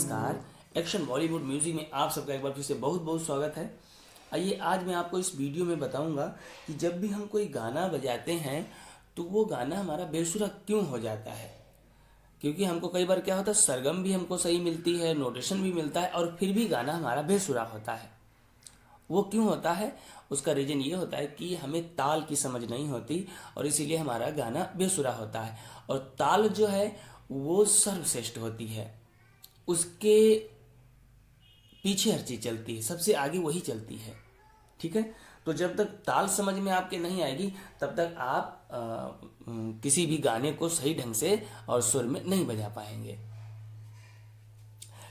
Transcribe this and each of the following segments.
नमस्कार। Action Bollywood music में आप सबका एक बार फिर से बहुत बहुत स्वागत है। आइए आज मैं आपको इस वीडियो में बताऊंगा कि जब भी हम कोई गाना बजाते हैं तो वो गाना हमारा बेसुरा क्यों हो जाता है। क्योंकि हमको कई बार क्या होता है, सरगम भी हमको सही मिलती है, नोटेशन भी मिलता है और फिर भी गाना हमारा बेसुरा होता है। वो क्यों होता है? उसका रीजन ये होता है कि हमें ताल की समझ नहीं होती और इसीलिए हमारा गाना बेसुरा होता है। और ताल जो है वो सर्वश्रेष्ठ होती है, उसके पीछे हर चीज चलती है, सबसे आगे वही चलती है। ठीक है, तो जब तक ताल समझ में आपके नहीं आएगी तब तक आप किसी भी गाने को सही ढंग से और सुर में नहीं बजा पाएंगे।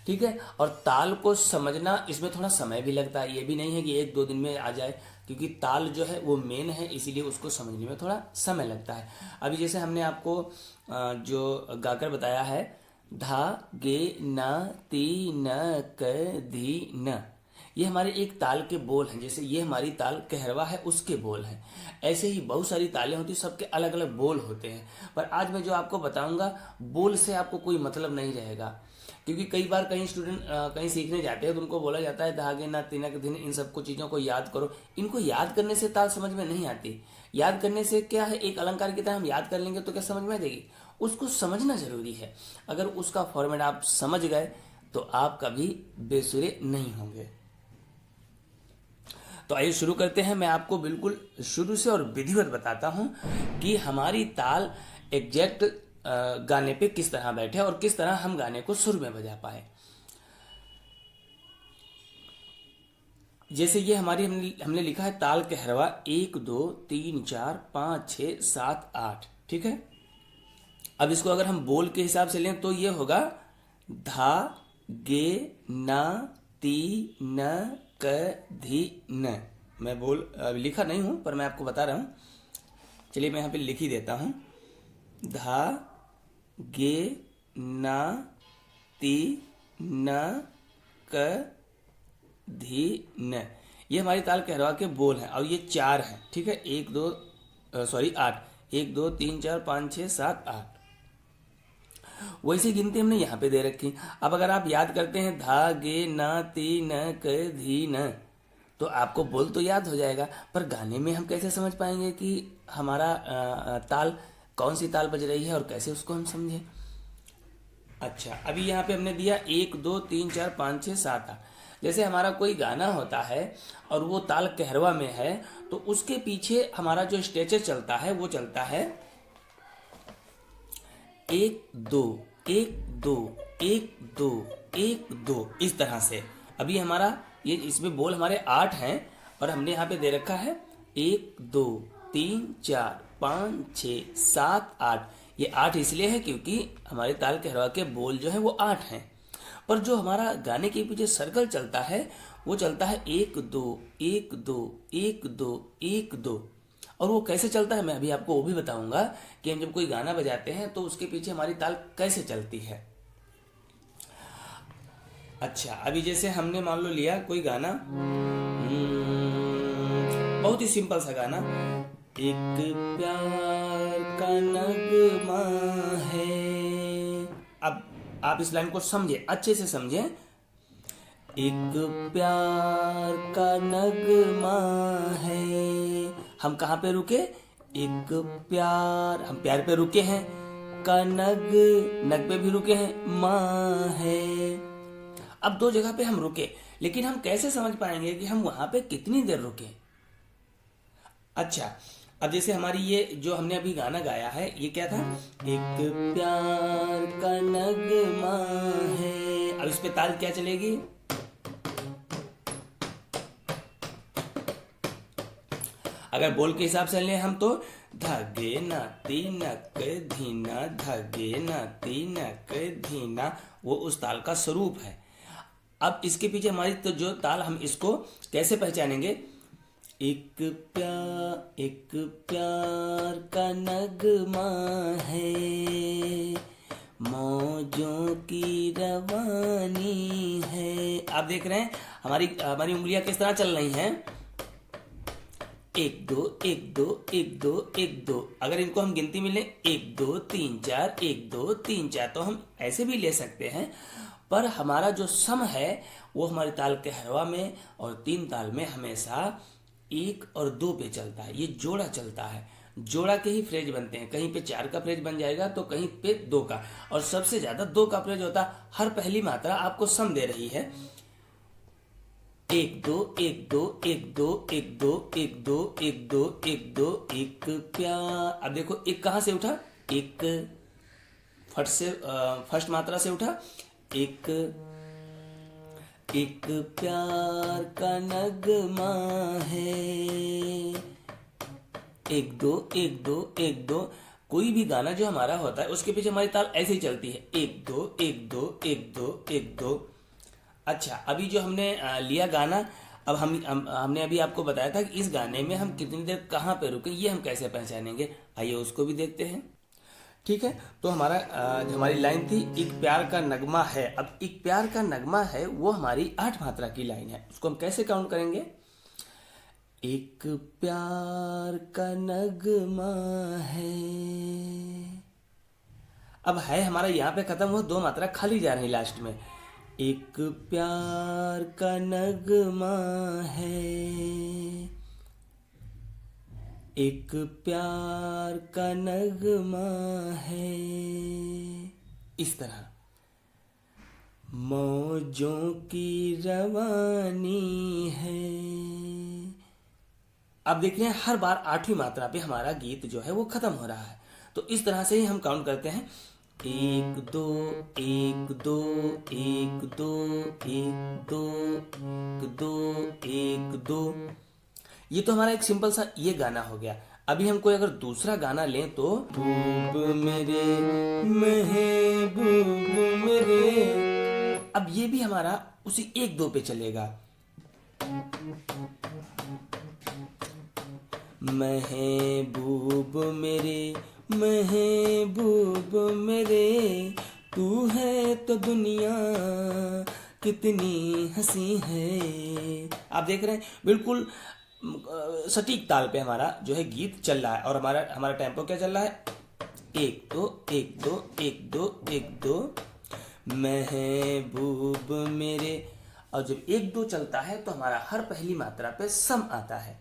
ठीक है, और ताल को समझना इसमें थोड़ा समय भी लगता है, ये भी नहीं है कि एक दो दिन में आ जाए, क्योंकि ताल जो है वो मेन है, इसीलिए उसको समझने में थोड़ा समय लगता है। अभी जैसे हमने आपको जो गाकर बताया है, धा गे न ती न क धी न, ये हमारे एक ताल के बोल हैं। जैसे ये हमारी ताल कहरवा है, उसके बोल हैं। ऐसे ही बहुत सारी तालें होती हैं, सबके अलग अलग बोल होते हैं। पर आज मैं जो आपको बताऊंगा, बोल से आपको कोई मतलब नहीं रहेगा, क्योंकि कई बार कहीं स्टूडेंट कहीं सीखने जाते हैं तो उनको बोला जाता है धागे ना तिनक दिन, इन सबको चीज़ों को याद करो। इनको याद करने से ताल समझ में नहीं आती। याद करने से क्या है, एक अलंकार की तरह हम याद कर लेंगे तो क्या समझ में आ जाएगी? उसको समझना जरूरी है। अगर उसका फॉर्मेट आप समझ गए तो आप कभी बेसुरे नहीं होंगे। तो आइए शुरू करते हैं। मैं आपको बिल्कुल शुरू से और विधिवत बताता हूं कि हमारी ताल एग्जैक्ट गाने पे किस तरह बैठे और किस तरह हम गाने को सुर में बजा पाए। जैसे ये हमारी हमने लिखा है ताल कहरवा 1 2 3 4 5 6 7 8। ठीक है, अब इसको अगर हम बोल के हिसाब से लें तो ये होगा धा गे ना ती न क धी न। मैं बोल लिखा नहीं हूं पर मैं आपको बता रहा हूं। चलिए मैं यहां पे लिख ही देता हूं, धा गे ना ती न क धी न। ये हमारी ताल कहरवा के बोल हैं और ये 4 हैं। ठीक है, 8, 1 2 3 4 5 6 7 8। वैसी गिनती हमने यहाँ पे दे रखी। अब अगर आप याद करते हैं धा गे ना ती न क धी न, तो आपको बोल तो याद हो जाएगा, पर गाने में हम कैसे समझ पाएंगे कि हमारा ताल कौन सी ताल बज रही है और कैसे उसको हम समझें? अच्छा, अभी यहाँ पे हमने दिया 1 2 3 4 5 6 7 8। जैसे हमारा कोई गाना होता है और वो ताल कहरवा में है तो उसके पीछे हमारा जो स्ट्रेचर चलता है वो चलता है 1 2 1 2 1 2 1 2, इस तरह से। अभी हमारा ये इसमें बोल हमारे 8 हैं और हमने यहाँ पे दे रखा है 1 2 3 4 5 6 7 8। ये 8 इसलिए है क्योंकि हमारे ताल कहरवा के बोल जो है वो 8 हैं। पर जो हमारा गाने के पीछे सर्कल चलता है वो चलता है 1 2 1 2 1 2 1 2। और वो कैसे चलता है मैं अभी आपको वो भी बताऊंगा कि हम जब कोई गाना बजाते हैं तो उसके पीछे हमारी ताल कैसे चलती है। अच्छा, अभी जैसे हमने मान लो लिया कोई गाना, बहुत ही सिंपल सा गाना, एक प्यार का नगमा है। अब आप इस लाइन को समझे, अच्छे से समझे। एक प्यार का नगमा है, हम कहाँ पे रुके? एक प्यार, हम प्यार पे रुके हैं। का नग पे भी रुके हैं, माँ है। अब 2 जगह पे हम रुके, लेकिन हम कैसे समझ पाएंगे कि हम वहां पे कितनी देर रुके? अच्छा, अब जैसे हमारी ये जो हमने अभी गाना गाया है ये क्या था? एक प्यार का नगमा है। अब इस पे ताल क्या चलेगी? अगर बोल के हिसाब से लें हम तो धागे ना तीनक धीना, धागे ना तीनक धीना, वो उस ताल का स्वरूप है। अब इसके पीछे हमारी तो जो ताल, हम इसको कैसे पहचानेंगे? एक प्यार का नगमा है, मौजों की रवानी है। आप देख रहे हैं हमारी उंगलियां किस तरह चल रही हैं? 1 2 1 2 1 2 1 2। अगर इनको हम गिनती में लें 1 2 3 4 1 2 3 4, तो हम ऐसे भी ले सकते हैं। पर हमारा जो सम है वो हमारी ताल कहरवा में और 3 ताल में हमेशा 1 और 2 पे चलता है। ये जोड़ा चलता है, जोड़ा के ही फ्रेज बनते हैं। कहीं पे 4 का फ्रेज बन जाएगा तो कहीं पे 2 का, और सबसे ज्यादा 2 का फ्रेज होता है। हर पहली मात्रा आपको सम दे रही है, 1 2 1 2 1 2 1 2 1 2 1 2 1 2 1 प्यार। अब देखो एक कहां से उठा, एक फट से फर्स्ट मात्रा से उठा, एक एक प्यार का नगमा है, 1 2 1 2 1 2। कोई भी गाना जो हमारा होता है उसके पीछे हमारी ताल ऐसे ही चलती है, 1 2 1 2 1 2 1 2। अच्छा, अभी जो हमने लिया गाना, अब हमने अभी आपको बताया था कि इस गाने में हम कितनी देर कहाँ पे रुके, ये हम कैसे पहचानेंगे, आइए उसको भी देखते हैं। ठीक है, तो हमारी लाइन थी एक प्यार का नगमा है। अब एक प्यार का नगमा है वो हमारी 8 मात्रा की लाइन है, उसको हम कैसे काउंट करेंगे, एक प्यार का नगमा है। अब है हमारा यहाँ पे खत्म हुआ, 2 मात्रा खाली जा रही लास्ट में, एक प्यार का नगमा है, एक प्यार का नगमा है। इस तरह मौजों की रवानी है। अब देख रहे हैं हर बार 8वीं मात्रा पे हमारा गीत जो है वो खत्म हो रहा है। तो इस तरह से ही हम काउंट करते हैं, 1 2 1 2 1 2 1 2 1 2 1 2। ये तो हमारा एक सिंपल सा ये गाना हो गया। अभी हम कोई अगर दूसरा गाना लें तो बूब मेरे महबूब मेरे, अब ये भी हमारा उसी 1 2 पे चलेगा, महबूब मेरे महबूब मेरे, तू है तो दुनिया कितनी हंसी है। आप देख रहे हैं बिल्कुल सटीक ताल पे हमारा जो है गीत चल रहा है, और हमारा टेम्पो क्या चल रहा है, 1 2 1 2 1 2 1 2, महबूब मेरे। और जब 1 2 चलता है तो हमारा हर पहली मात्रा पे सम आता है।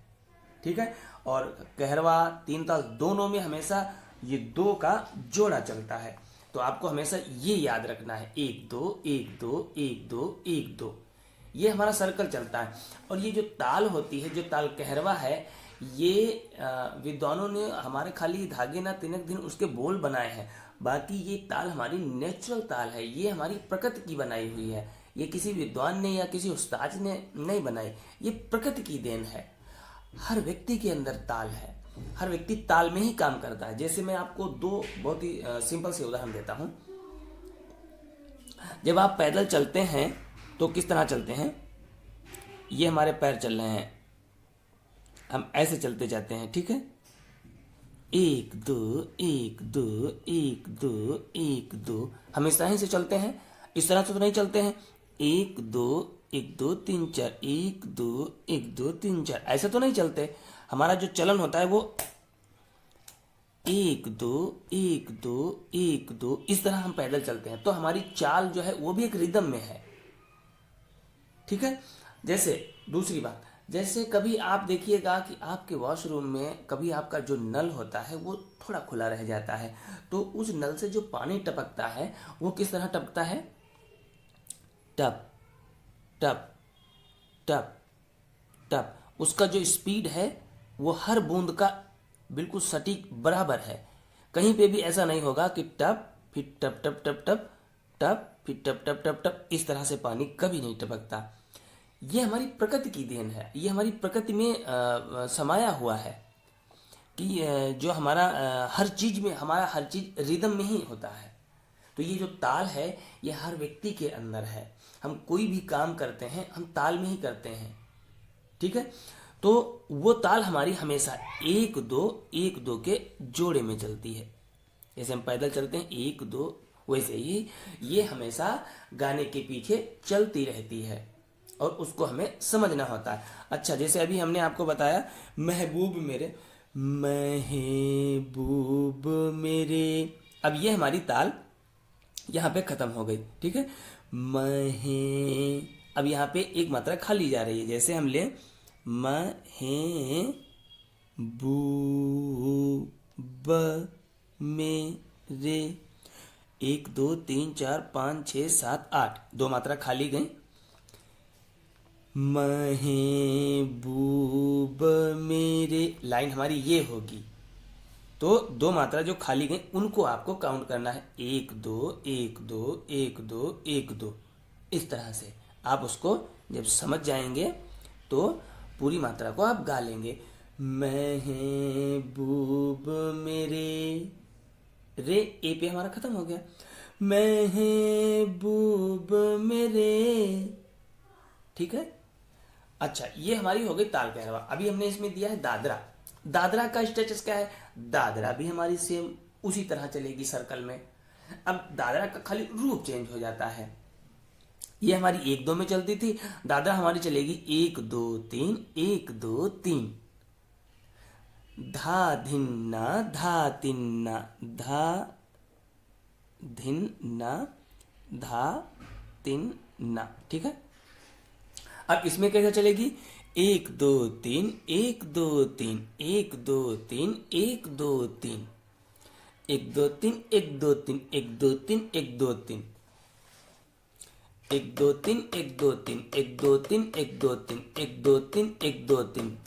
ठीक है, और कहरवा 3 ताल दोनों में हमेशा ये 2 का जोड़ा चलता है। तो आपको हमेशा ये याद रखना है, 1 2 1 2 1 2 1 2, ये हमारा सर्कल चलता है। और ये जो ताल होती है, जो ताल कहरवा है, ये विद्वानों ने हमारे खाली धागे ना तिनक दिन उसके बोल बनाए हैं। बाकी ये ताल हमारी नेचुरल ताल है, ये हमारी प्रकृति की बनाई हुई है। ये किसी विद्वान ने या किसी उस्ताद ने नहीं बनाई, ये प्रकृति की देन है। हर व्यक्ति के अंदर ताल है, हर व्यक्ति ताल में ही काम करता है। जैसे मैं आपको 2 बहुत ही सिंपल से उदाहरण देता हूं। जब आप पैदल चलते हैं तो किस तरह चलते हैं, ये हमारे पैर चल रहे हैं, हम ऐसे चलते जाते हैं। ठीक है, 1 2 1 2 1 2 1 2, हम इस तरह से चलते हैं। इस तरह से तो नहीं चलते हैं, 1 2 1 2 3 4 1 2 1 2 3 4, ऐसे तो नहीं चलते। हमारा जो चलन होता है वो 1 2 1 2 1 2, इस तरह हम पैदल चलते हैं। तो हमारी चाल जो है वो भी एक रिदम में है। ठीक है, जैसे दूसरी बात, जैसे कभी आप देखिएगा कि आपके वॉशरूम में कभी आपका जो नल होता है वो थोड़ा खुला रह जाता है, तो उस नल से जो पानी टपकता है वो किस तरह टपकता है, टप टप टप टप। उसका जो स्पीड है वो हर बूंद का बिल्कुल सटीक बराबर है। कहीं पे भी ऐसा नहीं होगा कि टप फिर टप टप टप टप टप फिर टप टप टप टप, इस तरह से पानी कभी नहीं टपकता। ये हमारी प्रकृति की देन है, ये हमारी प्रकृति में समाया हुआ है कि जो हमारा हर चीज में, हमारा हर चीज रिदम में ही होता है। तो ये जो ताल है ये हर व्यक्ति के अंदर है। हम कोई भी काम करते हैं हम ताल में ही करते हैं। ठीक है, तो वो ताल हमारी हमेशा 1 2 1 2 के जोड़े में चलती है। जैसे हम पैदल चलते हैं 1 2, वैसे ही ये हमेशा गाने के पीछे चलती रहती है और उसको हमें समझना होता है। अच्छा, जैसे अभी हमने आपको बताया महबूब मेरे महबूब मेरे, अब ये हमारी ताल यहाँ पे खत्म हो गई। ठीक है, महे। अब यहाँ पे एक मात्रा खाली जा रही है, जैसे हम ले महे बू ब मेरे। 1 2 3 4 5 6 7 8, 2 मात्रा खाली गई। महबूब मेरे, लाइन हमारी ये होगी। तो 2 मात्रा जो खाली गई उनको आपको काउंट करना है, 1 2 1 2 1 2 1 2। इस तरह से आप उसको जब समझ जाएंगे तो पूरी मात्रा को आप गा लेंगे। महबूब मेरे, रे ए पे हमारा खत्म हो गया। महबूब मेरे, ठीक है। अच्छा, ये हमारी हो गई ताल कहरवा। अभी हमने इसमें दिया है दादरा। दादरा का स्टेटस क्या है? दादरा भी हमारी सेम उसी तरह चलेगी सर्कल में। अब दादरा का खाली रूप चेंज हो जाता है। ये हमारी 1 2 में चलती थी, दादरा हमारी चलेगी 1 2 3 1 2 3। धा धिन्ना धा तिन्ना, धा धिन्ना धा तिन्ना, ठीक है। अब इसमें कैसे चलेगी? 1 2 3 1 2 3 1 2 3 1 2 3 1 2 3 1 2 3 1 2 3 1 2 3 1 2 3 1 2 3 1 2 3 1 2 3 1 2 3 1 2 3।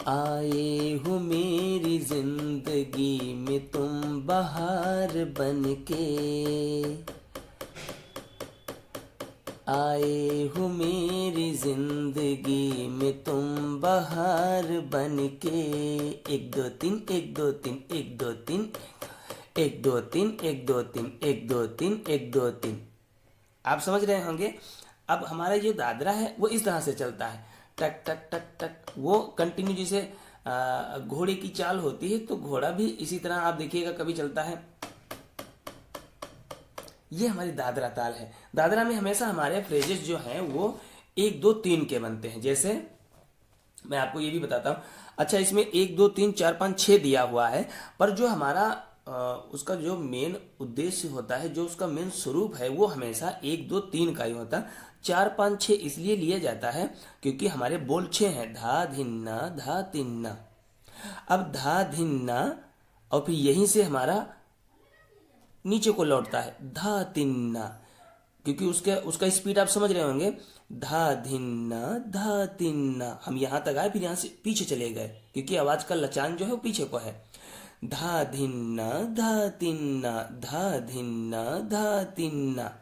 आए हो मेरी जिंदगी में तुम बहार बनके, आए हो मेरी जिंदगी में तुम बहार बनके। 1 2 3 1 2 3 1 2 3 1 2 3 1 2 3 1 2 3 1 2 3। आप समझ रहे होंगे। अब हमारा जो दादरा है वो इस तरह से चलता है, टक टक टक टक। वो कंटिन्यू, जैसे घोड़े की चाल होती है तो घोड़ा भी इसी तरह आप देखिएगा कभी चलता है। ये हमारी दादरा ताल है। दादरा में हमेशा हमारे फ्रेजेस जो हैं वो 1 2 3 के बनते हैं। जैसे मैं आपको ये भी बताता हूँ। अच्छा, इसमें 1 2 3 4 5 6 दिया हुआ है, पर जो हमारा उसका जो मेन उद्देश्य होता है, जो उसका मेन स्वरूप है, वो हमेशा 1 2 3 का ही होता है। 4 5 6 इसलिए लिया जाता है क्योंकि हमारे बोल 6 हैं, धा धिन्ना धा तिन्ना। अब धा धिन्ना और फिर यहीं से हमारा नीचे को लौटता है धा तिन्ना, क्योंकि उसका स्पीड आप समझ रहे होंगे। धा धिन्ना धा तिन्ना, हम यहाँ तक आए फिर यहाँ से पीछे चले गए क्योंकि आवाज का लचान जो है वो पीछे को है। धा धिन्ना धा तिन्ना धा धिन्ना धा तिन्ना,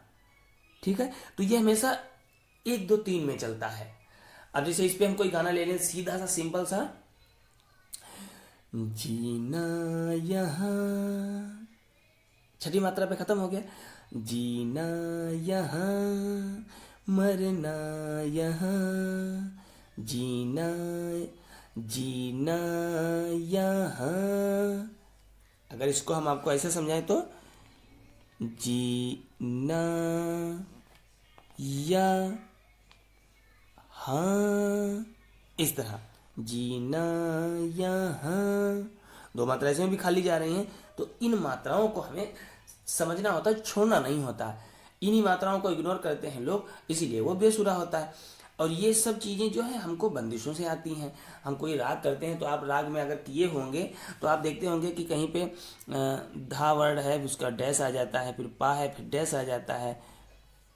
ठीक है। तो ये हमेशा 1 2 3 में चलता है। अब जैसे इस पे हम कोई गाना ले लें, सीधा सा सिंपल सा, जीना यहाँ, छठी मात्रा पे खत्म हो गया। जीना यहाँ मरना यहाँ, जीना जीना यहाँ। अगर इसको हम आपको ऐसे समझाएं तो जीना यहाँ, इस तरह जीना यहाँ। 2 मात्रा इसमें भी खाली जा रही हैं। तो इन मात्राओं को हमें समझना होता है, छोड़ना नहीं होता। इन्हीं मात्राओं को इग्नोर करते हैं लोग, इसीलिए वो बेसुरा होता है। और ये सब चीज़ें जो है हमको बंदिशों से आती हैं। हम कोई राग करते हैं तो आप राग में अगर किए होंगे तो आप देखते होंगे कि कहीं पे धा वर्ड है, उसका डैश आ जाता है, फिर पा है, फिर डैश आ जाता है।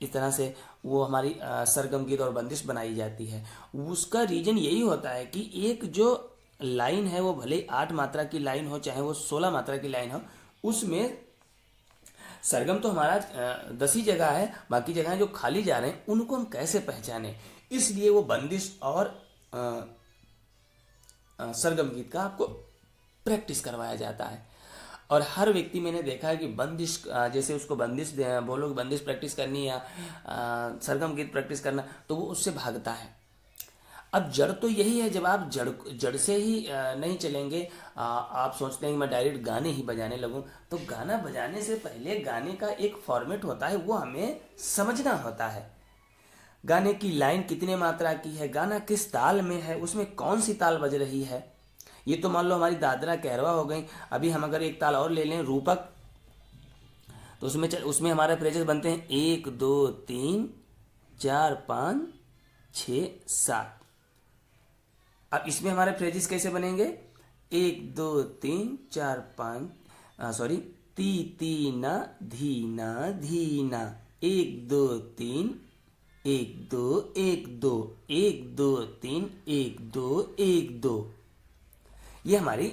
इस तरह से वो हमारी सरगम गीत और बंदिश बनाई जाती है। उसका रीजन यही होता है कि एक जो लाइन है वो भले 8 मात्रा की लाइन हो चाहे वो 16 मात्रा की लाइन हो, उसमें सरगम तो हमारा 10 ही जगह है, बाकी जगह जो खाली जा रहे हैं उनको हम कैसे पहचानें। इसलिए वो बंदिश और सरगम गीत का आपको प्रैक्टिस करवाया जाता है। और हर व्यक्ति मैंने देखा है कि बंदिश, जैसे उसको बंदिश बोलो, बंदिश प्रैक्टिस करनी या सरगम गीत प्रैक्टिस करना, तो वो उससे भागता है। अब जड़ तो यही है, जब आप जड़ से ही नहीं चलेंगे, आप सोचते हैं कि मैं डायरेक्ट गाने ही बजाने लगूं, तो गाना बजाने से पहले गाने का एक फॉर्मेट होता है, वो हमें समझना होता है। गाने की लाइन कितने मात्रा की है, गाना किस ताल में है, उसमें कौन सी ताल बज रही है। ये तो मान लो हमारी दादरा कहरवा हो गई। अभी हम अगर एक ताल और ले लें, रूपक, तो उसमें हमारे फ्रेजेस बनते हैं 1 2 3 4 5 6 7। अब इसमें हमारे फ्रेजेस कैसे बनेंगे? 1 2 3 4 5 सॉरी, ती तीना धीना धीना, 1 2 3 1 2 1 2 1 2 3 1 2 1 2। ये हमारी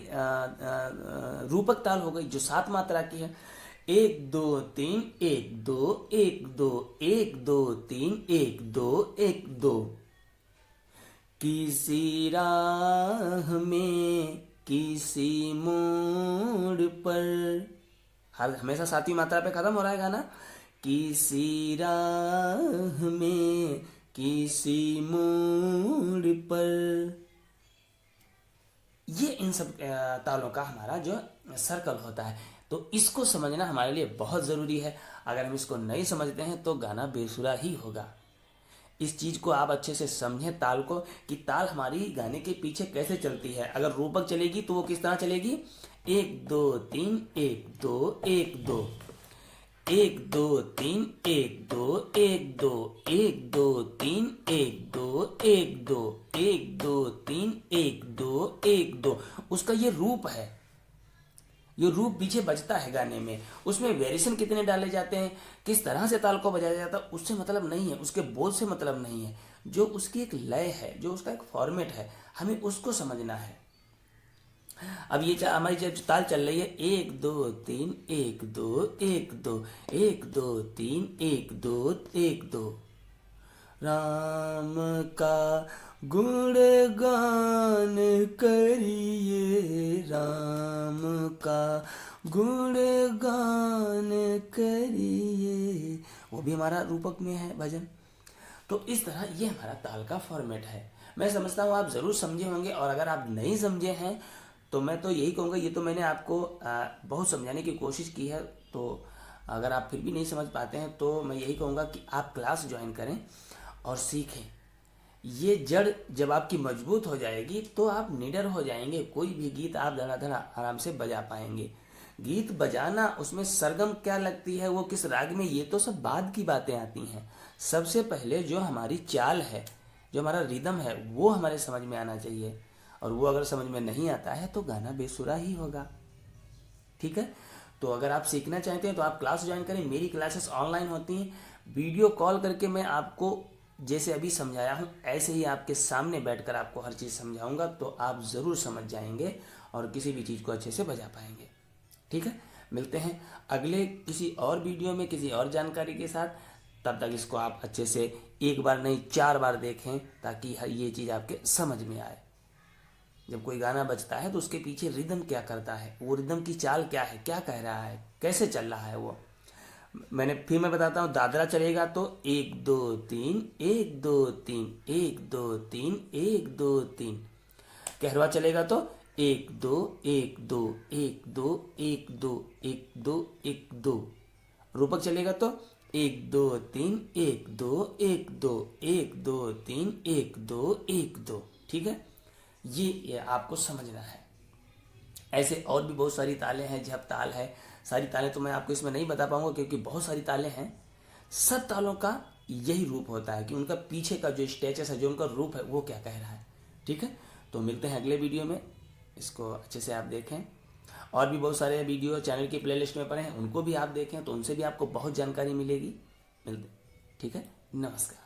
रूपक ताल हो गई जो 7 मात्रा की है। 1 2 3 1 2 1 2 1 2 3 1 2 1 2। किसी राह में किसी मोड़ पर, हर हमेशा 7वीं मात्रा पे खत्म हो रहा है गाना। किसी राह में किसी मोड़ पर, ये इन सब तालों का हमारा जो सर्कल होता है। तो इसको समझना हमारे लिए बहुत ज़रूरी है। अगर हम इसको नहीं समझते हैं तो गाना बेसुरा ही होगा। इस चीज़ को आप अच्छे से समझें ताल को, कि ताल हमारी गाने के पीछे कैसे चलती है। अगर रूपक चलेगी तो वो किस तरह चलेगी? 1 2 3 1 2 1 2 1 2 3 1 2 1 2 1 2 3 1 2 1 2 1 2 3 1 2 1 2। उसका ये रूप है, ये रूप पीछे बजता है गाने में। उसमें वेरिएशन कितने डाले जाते हैं, किस तरह से ताल को बजाया जाता है, उससे मतलब नहीं है, उसके बोल से मतलब नहीं है। जो उसकी एक लय है, जो उसका एक फॉर्मेट है, हमें उसको समझना है। अब ये हमारी जब ताल चल रही है 1 2 3 1 2 1 2 1 2 3 1 2 1 2, राम का गुणगान करिए, राम का गुणगान करिए, वो भी हमारा रूपक में है भजन। तो इस तरह ये हमारा ताल का फॉर्मेट है। मैं समझता हूँ आप ज़रूर समझे होंगे, और अगर आप नहीं समझे हैं तो मैं तो यही कहूँगा, ये तो मैंने आपको बहुत समझाने की कोशिश की है। तो अगर आप फिर भी नहीं समझ पाते हैं तो मैं यही कहूँगा कि आप क्लास ज्वाइन करें और सीखें। ये जड़ जब आपकी मजबूत हो जाएगी तो आप निडर हो जाएंगे, कोई भी गीत आप धड़ाधड़ आराम से बजा पाएंगे। गीत बजाना, उसमें सरगम क्या लगती है, वो किस राग में, ये तो सब बाद की बातें आती हैं। सबसे पहले जो हमारी चाल है, जो हमारा रिदम है, वो हमारे समझ में आना चाहिए, और वो अगर समझ में नहीं आता है तो गाना बेसुरा ही होगा। ठीक है, तो अगर आप सीखना चाहते हैं तो आप क्लास ज्वाइन करें। मेरी क्लासेस ऑनलाइन होती हैं, वीडियो कॉल करके मैं आपको जैसे अभी समझाया हूँ ऐसे ही आपके सामने बैठकर आपको हर चीज़ समझाऊंगा, तो आप ज़रूर समझ जाएंगे और किसी भी चीज़ को अच्छे से बजा पाएंगे। ठीक है, मिलते हैं अगले किसी और वीडियो में किसी और जानकारी के साथ। तब तक इसको आप अच्छे से 1 बार नहीं 4 बार देखें, ताकि ये चीज़ आपके समझ में आए। जब कोई गाना बजता है तो उसके पीछे रिदम क्या करता है, वो रिदम की चाल क्या है, क्या कह रहा है, कैसे चल रहा है वो। मैं बताता हूँ। दादरा चलेगा तो 1 2 3 1 2 3 1 2 3 1 2 3। कहरवा चलेगा तो 1 2 1 2 1 2 1 2 1 2 1 2। रूपक चलेगा तो 1 2 3 1 2 1 2 1 2 3 1 2 1 2। ठीक है, ये आपको समझना है। ऐसे और भी बहुत सारी तालें हैं, जप ताल है, सारी तालें तो मैं आपको इसमें नहीं बता पाऊंगा क्योंकि बहुत सारी तालें हैं। सब तालों का यही रूप होता है कि उनका पीछे का जो स्टेचस है, जो उनका रूप है, वो क्या कह रहा है। ठीक है, तो मिलते हैं अगले वीडियो में, इसको अच्छे से आप देखें। और भी बहुत सारे वीडियो चैनल की प्लेलिस्ट में पड़े हैं, उनको भी आप देखें, तो उनसे भी आपको बहुत जानकारी मिलेगी। मिलते, ठीक है, नमस्कार।